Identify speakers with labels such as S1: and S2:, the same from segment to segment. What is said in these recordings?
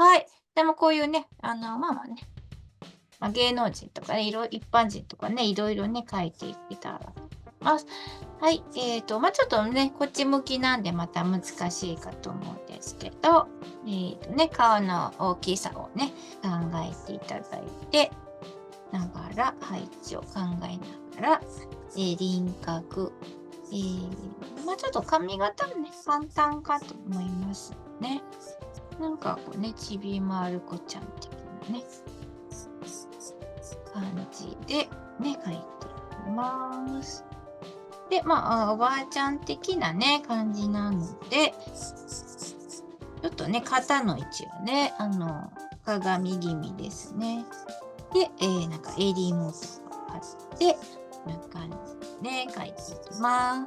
S1: はい。でもこういうね、まあまあね、芸能人とかね、一般人とかね、いろいろね、書いていけたらと思います。はい、ちょっとね、こっち向きなんでまた難しいかと思うんですけど、顔の大きさをね、考えていただいて、ながら、配置を考えながら、輪郭、ちょっと髪型もね、簡単かと思いますね。なんかこうね、ちびまる子ちゃん的なね、感じでね、描いていきます。で、おばあちゃん的なね、感じなので、ちょっとね、肩の位置はね、鏡気味ですね。で、なんか襟元があって、こんな感じでね、描いていきます。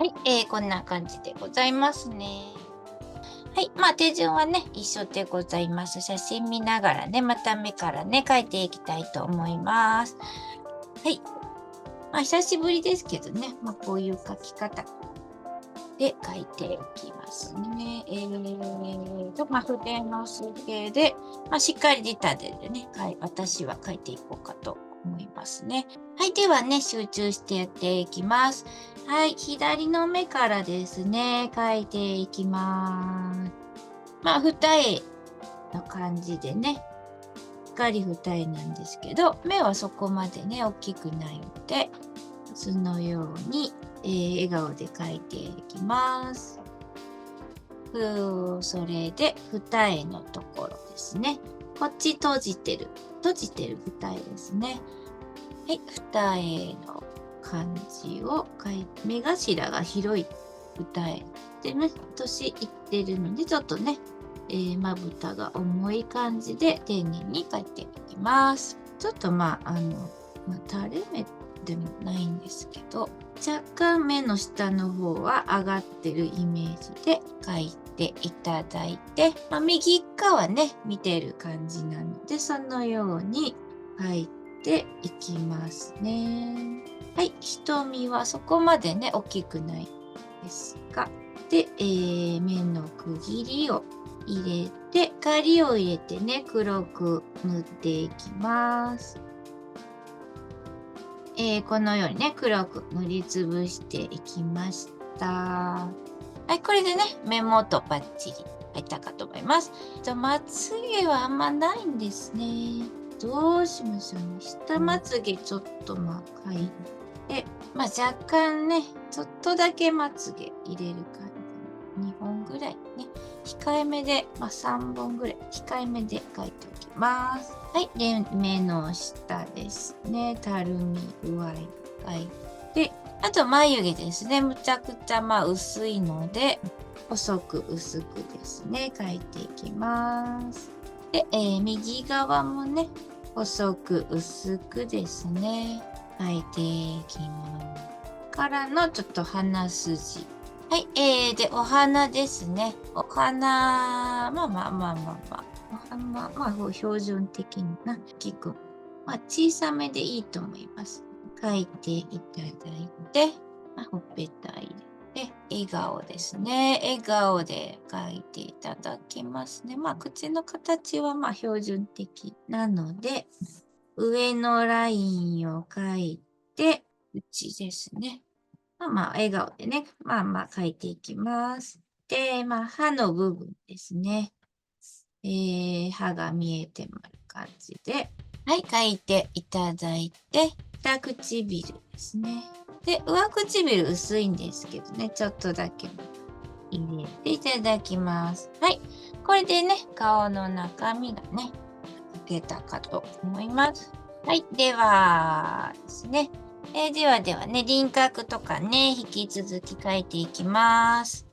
S1: はい、こんな感じでございますね。はい、手順はね、一緒でございます。写真見ながらね、また目からね、描いていきたいと思います。はい。久しぶりですけどね、こういう描き方で描いていきますね。筆の数形で、しっかり仕立てでね、私は描いていこうかと思いますね。はい、ではね、集中してやっていきます。はい、左の目からですね、描いていきます。二重の感じでね、しっかり二重なんですけど、目はそこまでね、大きくないので、図のように、笑顔で描いていきます。それで二重のところですね。こっち閉じてる二重ですね。はい、二重の感じを描いて、目頭が広い二重でね、年いってるので、ちょっとね、まぶたが重い感じで丁寧に描いていきます。ちょっと垂れ目でもないんですけど、若干目の下の方は上がってるイメージで描いていただいて、右側ね、見てる感じなので、そのように描いていきますね。はい、瞳はそこまでね、大きくないですが、で、目の区切りを入れて、光を入れてね、黒く塗っていきます。このようにね、黒く塗りつぶしていきました。はい、これでね、目元バッチリ入ったかと思います。まつげはあんまないんですね。どうしましょうね。下まつげちょっと描いて、若干ね、ちょっとだけまつげ入れる感じ。2本ぐらいね。控えめで、3本ぐらい控えめで描いておきます。はい、で、目の下ですね。たるみ具合描いて、あと眉毛ですね。むちゃくちゃ薄いので、細く薄くですね、描いていきます。で、右側もね、細く薄くですね、描いていきます。からのちょっと鼻筋。はい、で、お花ですね。お花、お花、標準的にな、大きく、小さめでいいと思います。描いていただいて、ほっぺた入れて、笑顔ですね。笑顔で描いていただきますね。口の形は標準的なので、上のラインを描いて、内ですね。笑顔でね、描いていきます。で、歯の部分ですね。歯が見えてもらう感じで、はい、描いていただいて、下唇ですね。で、上唇薄いんですけどね、ちょっとだけ入れていただきます。はい、これでね、顔の中身がね、描けたかと思います。はい、ではですね。ではね、輪郭とかね、引き続き描いていきます。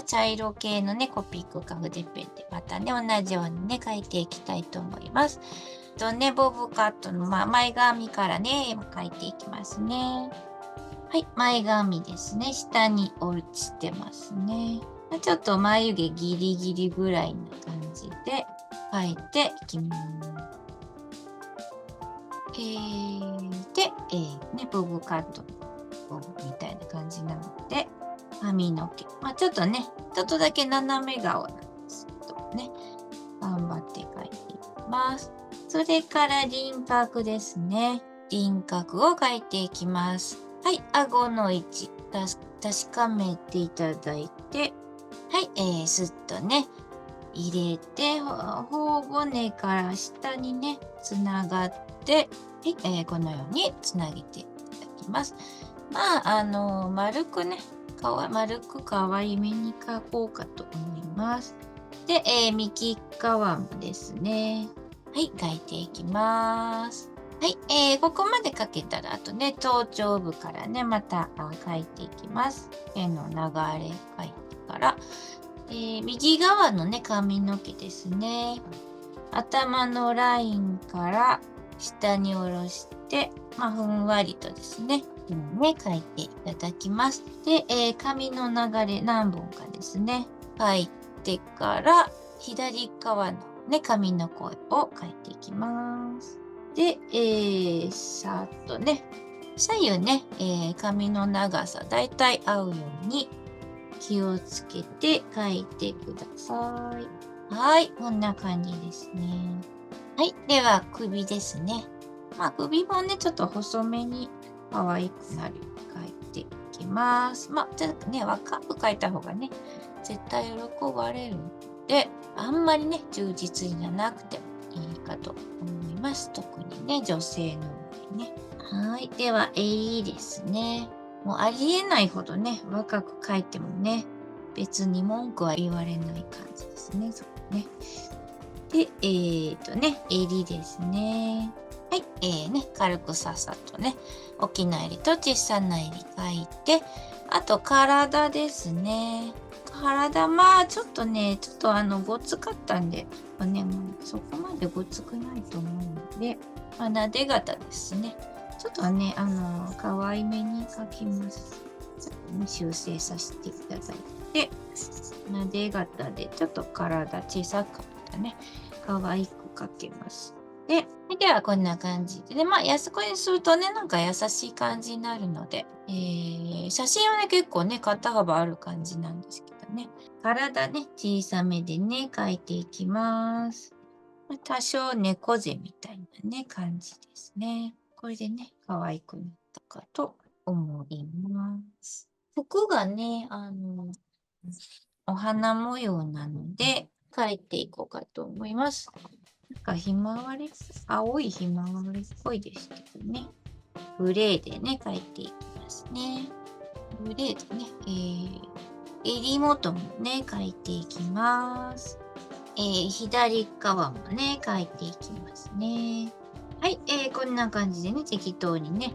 S1: 茶色系のね、コピークか筆ペンでまたね、同じようにね、描いていきたいと思います。ボブカットの、前髪からね、描いていきますね。はい、前髪ですね。下に落ちてますね。ちょっと眉毛ギリギリぐらいな感じで描いていきます。ボブカットみたいな感じなので、髪の毛。ちょっとね、ちょっとだけ斜め顔なんですけどね、頑張って描いていきます。それから輪郭ですね。輪郭を描いていきます。はい、顎の位置、確かめていただいて、はい、スッとね、入れて、頬骨から下にね、つながって、はい、このようにつなげていただきます。丸くね、丸く可愛めに描こうかと思います。で、右側もですね、はい、描いていきます。はい、ここまで描けたら、あとね、頭頂部からね、また描いていきます。絵の流れ描いてから、右側のね、髪の毛ですね。頭のラインから下に下ろして、ふんわりとですね、ね、書いていただきます。で、髪の流れ何本かですね、書いてから、左側のね、髪の声を書いていきます。で、さーっとね、左右ね、髪の長さだいたい合うように気をつけて書いてください。はい、こんな感じですね。はい、では首ですね。まあ首もね、ちょっと細めに可愛くなるように書いていきます。まあ、ちょっとね、若く書いた方がね、絶対喜ばれるので、あんまりね、忠実じゃなくてもいいかと思います。特にね、女性の場合ね。はい。では、襟ですね。もうありえないほどね、若く書いてもね、別に文句は言われない感じですね。そうね。で、襟ですね。はい。ね、軽くさっさとね、大きな襟と小さな襟書いて、あと体ですね。体、まあ、ちょっとごつかったんで、もうそこまでごつくないと思うので、まあ、撫で型ですね。ちょっとね、可愛めに描きます。ちょっとね、修正させていただいて、撫で型でちょっと体小さかったね、可愛く描けます。ではこんな感じで、まあ、これにするとね、なんか優しい感じになるので、写真はね、結構ね、肩幅ある感じなんですけどね、体ね、小さめでね、描いていきます。多少猫背みたいなね、感じですね。これでね、可愛くなったかと思います。服がね、お花模様なので、描いていこうかと思います。なんかひまわり、青いひまわりっぽいですけどね。グレーでね、描いていきますね。グレーでね、襟元もね、描いていきます。左側もね、描いていきますね。はい、こんな感じでね、適当にね、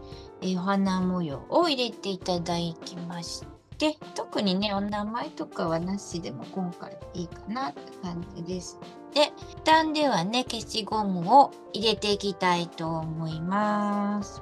S1: お花模様を入れていただきまして、特にね、お名前とかはなしでも今回いいかなって感じです。で、一旦ではね、消しゴムを入れていきたいと思います。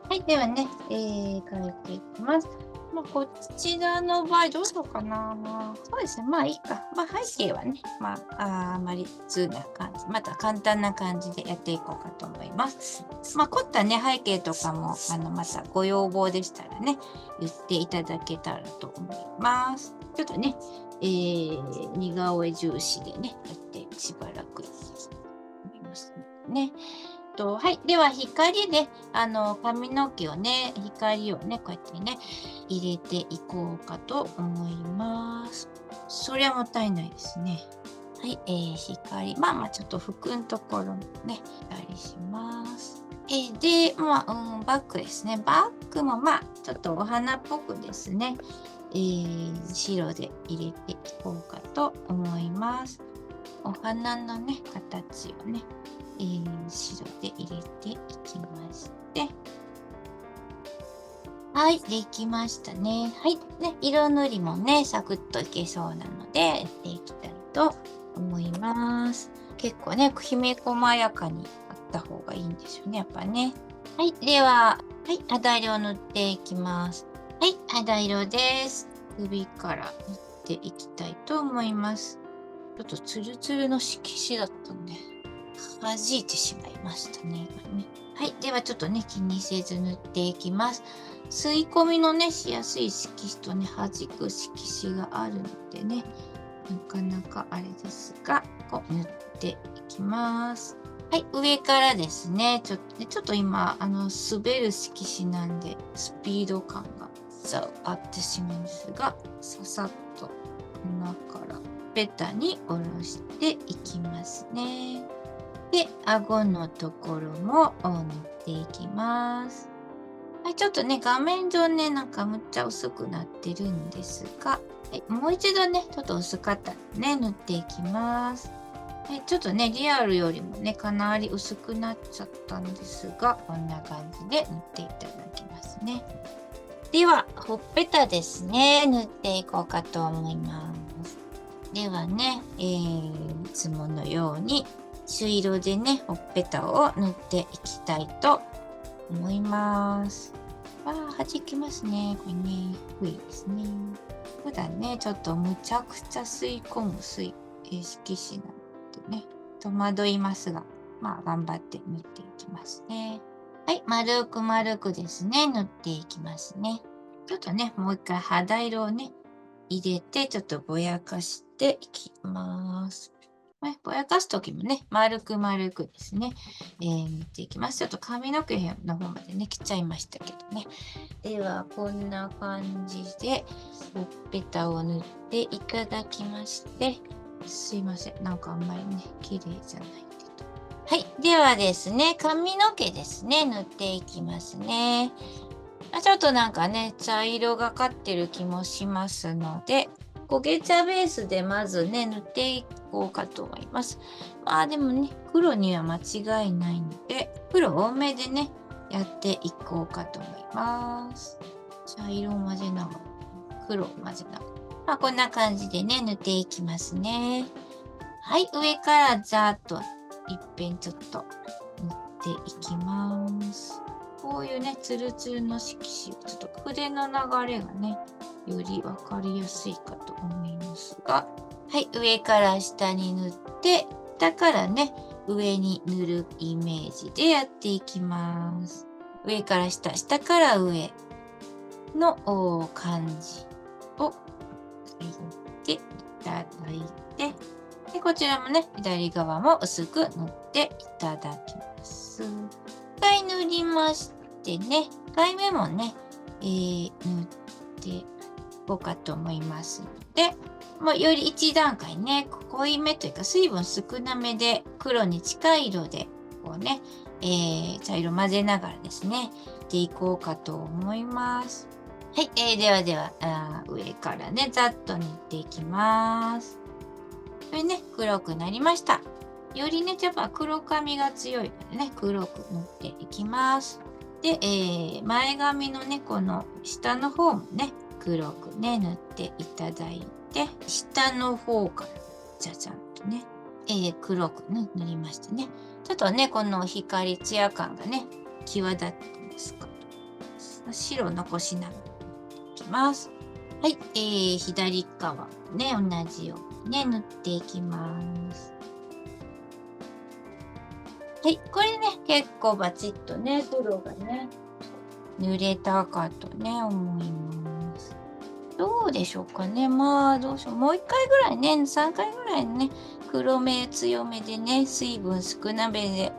S1: はい、ではね、書いていきます。まあ、こちらの場合どうしようかな。そうですね、まあいいか。まあ背景はね、まあ、あまり普通な感じ、また簡単な感じでやっていこうかと思います。まあ凝ったね、背景とかも、またご要望でしたらね、言っていただけたらと思います。ちょっとね、似顔絵重視でね、やってしばらく思いますね。はい。では、光で、髪の毛をね、光をね、こうやってね、入れていこうかと思います。そりゃもったいないですね。はい。光。まあ、ちょっと服のところもね、たりします。で、バッグですね。バッグも、ちょっとお花っぽくですね、白で入れていこうかと思います。お花のね、形をね、白で入れていきまして、はい、できましたね。はい、ね、色塗りもね、サクッといけそうなので、やっていきたいと思います。結構ね、きめ細やかにあった方がいいんですよね、やっぱね。はい、では、はい、肌色を塗っていきます。はい、肌色です。首から塗っていきたいと思います。ちょっとツルツルの色紙だったんで、弾いてしまいましたね、今ね。はい。ではちょっとね、気にせず塗っていきます。吸い込みのね、しやすい色紙とね、弾く色紙があるのでね、なかなかあれですが、こう塗っていきます。はい。上からですね、ちょっと今、滑る色紙なんで、スピード感があってしまうんですが、ささっと穴からベタに下ろしていきますね。で、顎のところも塗っていきます。はい、ちょっとね、画面上ね、なんかむっちゃ薄くなってるんですが、はい、もう一度ね、ちょっと薄かったらね、塗っていきます。はい、ちょっとね、リアルよりもね、かなり薄くなっちゃったんですが、こんな感じで塗っていただきますね。では、ほっぺたですね、塗っていこうかと思います。ではね、いつものように、朱色でね、ほっぺたを塗っていきたいと思います。わあ、弾きますね。これね、低いですね。普段ね、ちょっとむちゃくちゃ吸い込む色紙なのでね、戸惑いますが、まあ頑張って塗っていきますね。はい、丸く丸くですね、塗っていきますね。ちょっとね、もう一回肌色をね、入れて、ちょっとぼやかしていきます。ぼやかすときもね、丸く丸くですね、塗っていきます。ちょっと髪の毛の方までね、切っちゃいましたけどね。では、こんな感じで、ほっぺたを塗っていただきまして、すいません。なんかあんまりね、綺麗じゃないけど。はい。ではですね、髪の毛ですね、塗っていきますね。ちょっとなんかね、茶色がかってる気もしますので、焦げ茶ベースでまずね、塗っていこうかと思います。まあでもね、黒には間違いないので、黒多めでね、やっていこうかと思います。茶色を混ぜながら、黒を混ぜながら。まあこんな感じでね、塗っていきますね。はい、上からざーっと一遍ちょっと塗っていきます。こういうね、ツルツルの色紙、ちょっと筆の流れがね、より分かりやすいかと思いますが、はい、上から下に塗って、下からね、上に塗るイメージでやっていきます。上から下、下から上の感じを入れていただいて、でこちらもね、左側も薄く塗っていただきます。1回塗りましてね、1回目もね、塗っていこうかと思いますので、もうより1段階ね、濃いめというか水分少なめで黒に近い色で、こうね、茶色混ぜながらですね、していこうかと思います。はい、では上からね、ざっと塗っていきます。これね、黒くなりました。よりね、やっぱ黒髪が強いのでね、黒く塗っていきます。で、前髪のね、この下の方もね、黒くね、塗っていただいて、下の方から、じゃじゃんとね、黒く塗りましたね。ちょっとね、この光ツヤ感がね、際立ってますかと。白残しながら塗っていきます。はい、左側ね、同じようにね、塗っていきます。はい、これね、結構バチッとね、黒がね、塗れたかとね、思います。どうでしょうかね。まあ、どうしよう。もう1回ぐらいね、3回ぐらいね、黒め強めでね、水分少なめで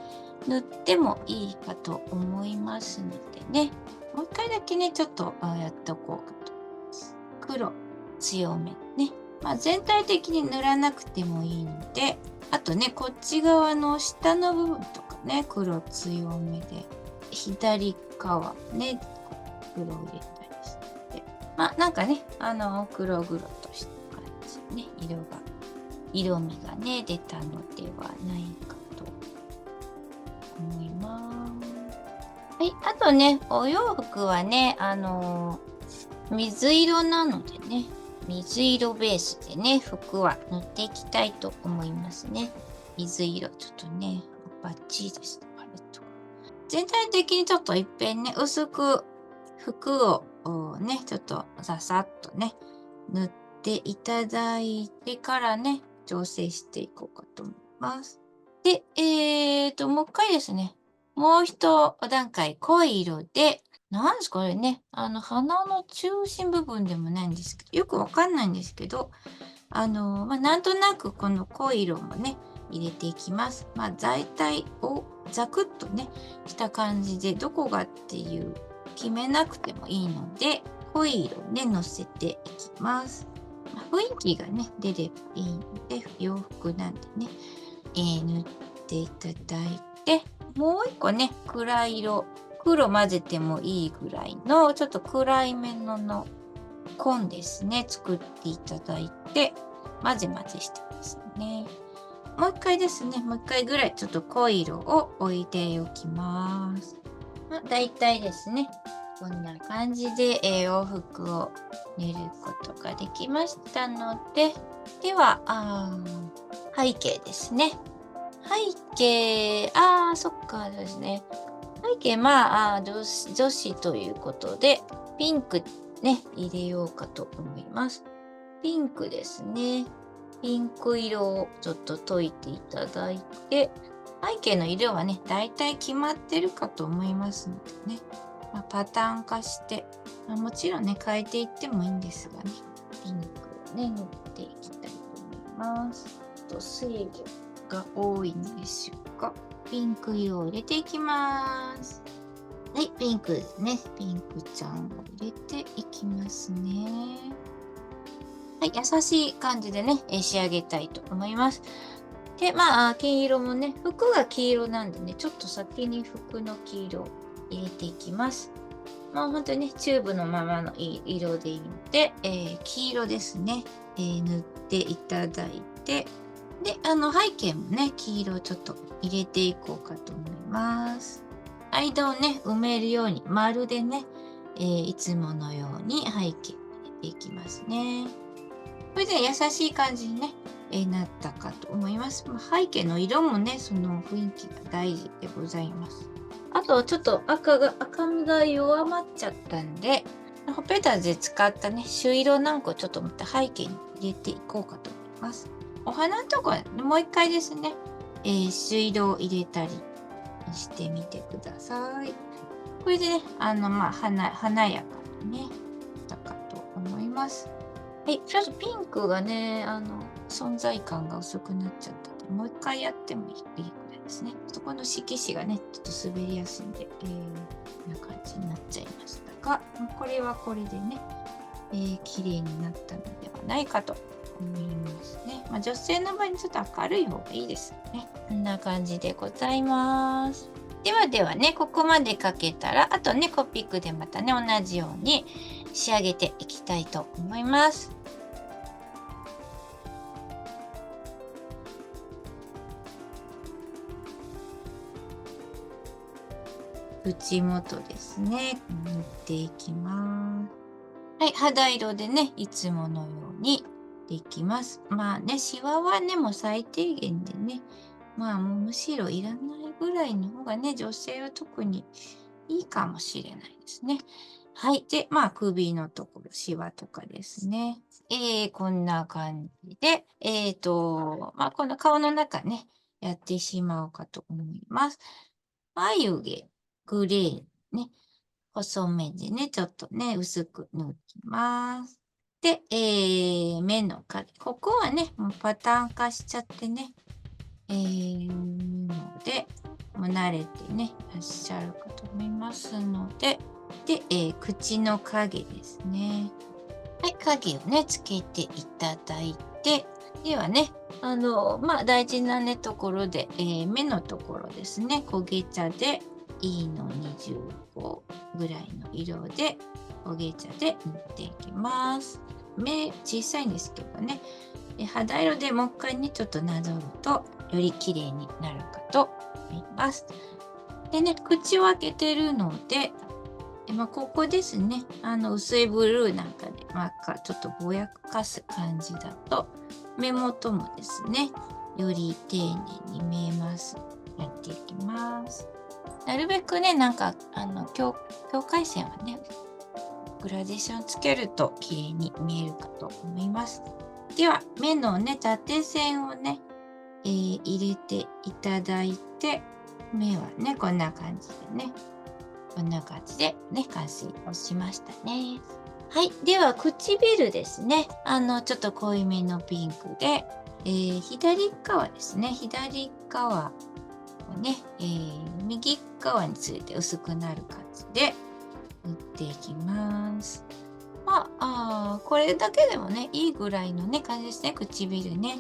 S1: 塗ってもいいかと思いますのでね、もう1回だけね、ちょっとやっとこうかと思います。黒強めね。まあ、全体的に塗らなくてもいいので、あとね、こっち側の下の部分とかね、黒強めで、左側ね、黒を入れたりして、まあなんかね、黒々とした感じね、色味がね、出たのではないかと思います。はい、あとね、お洋服はね、水色なのでね、水色ベースでね、服は塗っていきたいと思いますね。水色、ちょっとね、バッチリですね、パレット。全体的にちょっといっぺんね、薄く服をね、ちょっとささっとね、塗っていただいてからね、調整していこうかと思います。で、もう一回ですね、もう一段階濃い色で、なんですかね、鼻の中心部分でもないんですけど、よくわかんないんですけど、まあ、なんとなくこの濃い色もね、入れていきます。まあ、全体をザクッとね、した感じで、どこがっていう決めなくてもいいので、濃い色ね、のせていきます。まあ、雰囲気がね、出ればいいので、洋服なんでね、塗っていただいて、もう一個ね、暗い色、黒混ぜてもいいぐらいの、ちょっと暗いめの紺ですね、作っていただいて、混ぜ混ぜしてますね。もう一回ですね、もう一回ぐらいちょっと濃い色を置いておきます。まあ、大体ですね、こんな感じで、洋服を塗ることができましたので、では、背景ですね。背景、そっかですね。背景、まあ、女子ということで、ピンクね、入れようかと思います。ピンクですね。ピンク色をちょっと溶いていただいて、背景の色はね、だいたい決まってるかと思いますのでね、パターン化して、もちろんね、変えていってもいいんですがね、ピンクをね、塗っていきたいと思います。水分が多いんでしょうか。ピンク色を入れていきます。はい、ピンクですね。ピンクちゃんを入れていきますね。はい、優しい感じでね、仕上げたいと思います。で、黄色もね、服が黄色なんでね、ちょっと先に服の黄色を入れていきます。本当にね、チューブのままの色でいいので、黄色ですね、塗っていただいて、で、背景もね、黄色をちょっと入れていこうかと思います。間をね、埋めるように、丸でね、いつものように背景を入れていきますね。これで優しい感じにね、なったかと思います。背景の色もね、その雰囲気が大事でございます。あと、ちょっと赤みが弱まっちゃったんで、ほっぺたで使ったね、朱色なんかをちょっとまた背景に入れていこうかと思います。お花のところもう一回ですね、朱色を入れたりしてみてください。これでね、華やかにね、だかと思います。はい、ちょっとピンクがね、存在感が薄くなっちゃったので、もう一回やってもいいくらいですね。そこの色紙がね、ちょっと滑りやすいんで、こんな感じになっちゃいましたが、これはこれでね、綺麗になったのではないかと思いますね。女性の場合にちょっと明るい方がいいですよね。こんな感じでございます。ではね、ここまでかけたら、あとね、コピックでまたね、同じように仕上げていきたいと思います。口元ですね、塗っていきます。はい、肌色でね、いつものようにできます。シワはね、もう最低限でね、もうむしろいらないぐらいの方がね、女性は特にいいかもしれないですね。はい。で、首のところ、シワとかですね。こんな感じで、この顔の中ね、やってしまおうかと思います。眉毛、グレー、ね、細めでね、ちょっとね、薄く塗きます。で、目の影。ここはね、もうパターン化しちゃってね、ので、もう慣れてね、いらっしゃるかと思いますので、で、口の影ですね。はい、影をね、つけていただいて、ではね、大事なね、ところで、目のところですね、焦げ茶で、E の25ぐらいの色で、焦げ茶で塗っていきます。目小さいんですけどね、肌色でもう一回ね、ちょっとなぞると、より綺麗になるかと思います。でね、口を開けてるので、ここですね、薄いブルーなんかで、ちょっとぼやかす感じだと、目元もですね、より丁寧に見えます。やっていきます。なるべくね、境界線はね、グラデーションつけると綺麗に見えるかと思います。では、目のね、縦線をね、入れていただいて、目はね、こんな感じでね、こんな感じでね、完成をしましたね。はい。では、唇ですね。ちょっと濃いめのピンクで、左側ですね。左側をね、右側について薄くなる感じで塗っていきます。これだけでもね、いいぐらいのね、感じですね。唇ね。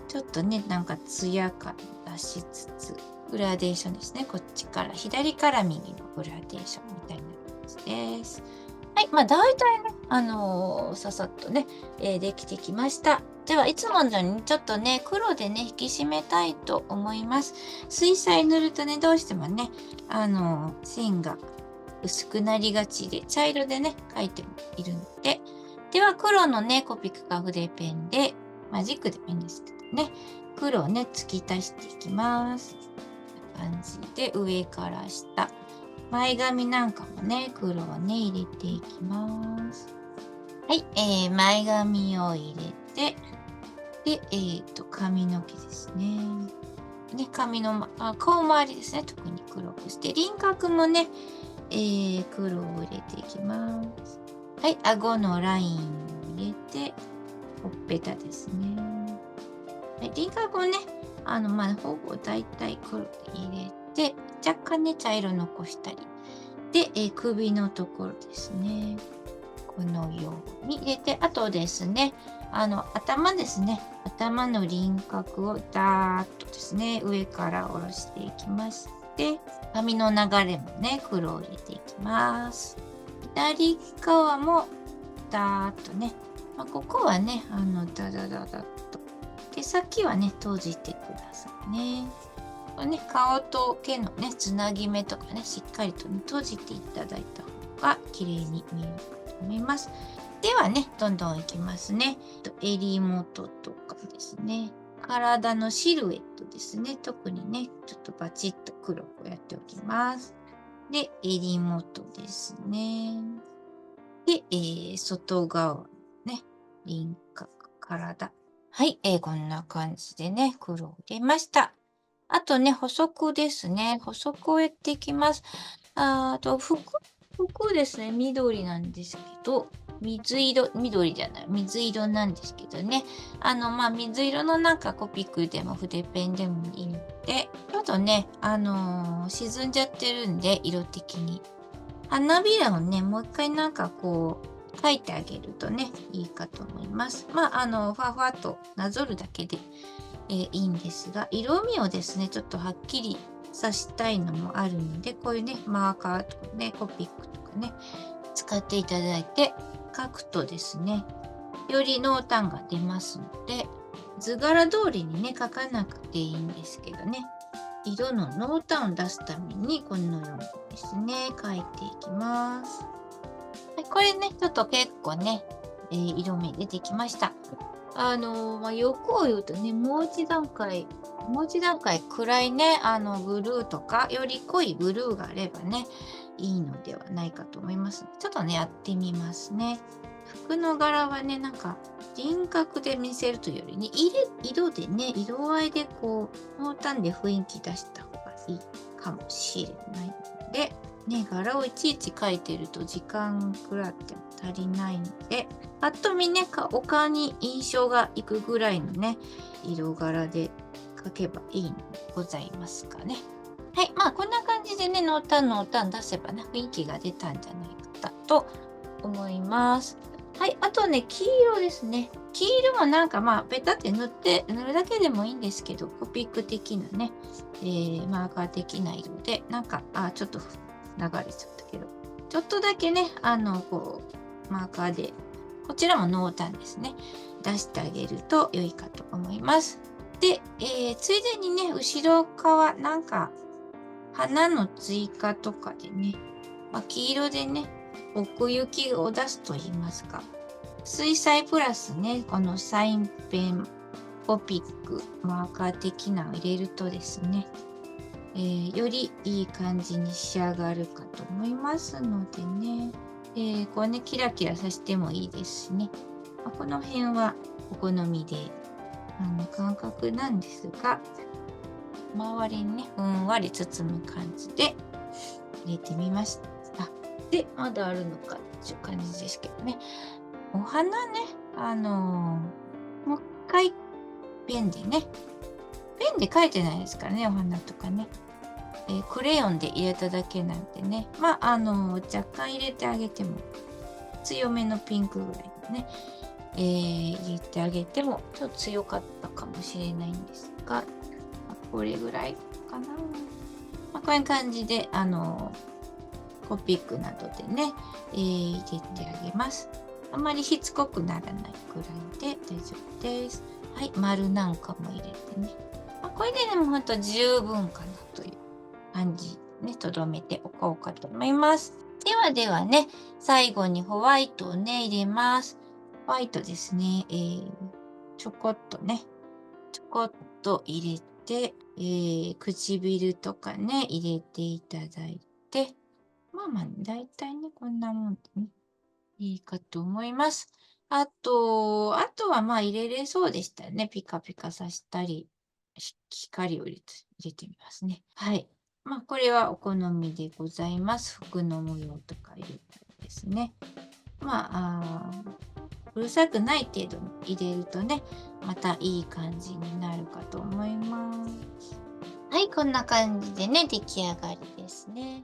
S1: ちょっとね、ツヤ感出しつつ、グラデーションですね。こっちから、左から右のグラデーションみたいな感じです。はい。大体ね、ささっとね、できてきました。では、いつものようにちょっとね、黒でね、引き締めたいと思います。水彩塗るとね、どうしてもね、線が薄くなりがちで、茶色でね、描いてもいるので、では、黒のね、コピックか筆ペンで、マジックでもいいんですけどね、黒をね、突き足していきます。こんな感じで、上から下。前髪なんかもね、黒をね、入れていきます。はい、前髪を入れて、で、髪の毛ですね。で、顔周りですね、特に黒くして、輪郭もね、黒を入れていきます。はい、顎のラインを入れて、ほっぺたですね。はい、輪郭をね、ほぼ大体黒で入れて、若干ね、茶色残したり。で、首のところですね。このように入れて、あとですね、頭ですね。頭の輪郭をダーッとですね、上から下ろしていきまして、髪の流れもね、黒を入れていきます。左側もダーッとね、ここはね、ダダダダッと。毛先はね、閉じてくださいね。これね、顔と毛のね、つなぎ目とかね、しっかりとね、閉じていただいた方が綺麗に見えるかと思います。ではね、どんどんいきますね。襟元とかですね。体のシルエットですね。特にね、ちょっとバチッと黒くやっておきます。で、襟元ですね。で、外側ね、輪郭、体。はい、こんな感じでね、黒を入れました。あとね、補足ですね。補足をやっていきます。服ですね、緑なんですけど、緑じゃない、水色なんですけどね。水色のなんかコピックでも筆ペンでもいいので、ちょっとね、沈んじゃってるんで、色的に。花びらをね、もう一回なんかこう、描いてあげるとね、いいかと思います。ふわふわっとなぞるだけで、いいんですが、色味をですね、ちょっとはっきりさしたいのもあるので、こういうね、マーカーとかね、コピックとかね、使っていただいて、描くとですね、より濃淡が出ますので、図柄通りにね、描かなくていいんですけどね、色の濃淡を出すために、このようにですね、描いていきます。はい、これね、ちょっと結構ね、色味出てきました。欲を言うとね、もう一段階暗いね、ブルーとか、より濃いブルーがあればね、いいのではないかと思います。ちょっとね、やってみますね。服の柄はね、なんか、輪郭で見せるというよりね、色でね、色合いでこう、濃淡で雰囲気出した方がいいかもしれないので、ね、柄をいちいち描いてると時間くらっても足りないので、ぱっと見ね、お顔に印象がいくぐらいのね、色柄で描けばいいのでございますかね。はい、こんな感じでね、濃淡出せばね、雰囲気が出たんじゃないかと思います。はい、あとね、黄色ですね。黄色もなんかペタって塗るだけでもいいんですけど、コピック的なね、マーカー的な色で、なんか、ちょっと流れちゃったけど、ちょっとだけね、こう、マーカーで、こちらも濃淡ですね、出してあげると良いかと思います。で、ついでにね、後ろ側、なんか、花の追加とかでね、黄色でね、奥行きを出すと言いますか、水彩プラスね、このサインペン、コピック、マーカー的なのを入れるとですね、よりいい感じに仕上がるかと思いますのでね、こうね、キラキラさせてもいいですしね、この辺はお好みで、感覚なんですが、周りにね、ふんわり包む感じで入れてみました。で、まだあるのかっていう感じですけどね。お花ね、もう一回ペンでね、ペンで描いてないですからね、お花とかね。クレヨンで入れただけなんでね、若干入れてあげても、強めのピンクぐらいのね、入れてあげても、ちょっと強かったかもしれないんですが、これぐらいかな。こういう感じで、コピックなどでね、入れてあげます。あまりしつこくならないくらいで大丈夫です。はい、丸なんかも入れてね。これででもほんと十分かなという感じね、とどめておこうかと思います。ではね、最後にホワイトをね、入れます。ホワイトですね、ちょこっとね、ちょこっと入れて、唇とかね、入れていただいて、まあまあ、だいたいね、こんなもんでね、いいかと思います。あとはまあ入れれそうでしたよね。ピカピカさしたり、光を入れてみますね。はい。まあ、これはお好みでございます。服の模様とか入れたりですね。まあ、うるさくない程度に入れるとね、またいい感じになるかと思います。はい、こんな感じでね、出来上がりですね。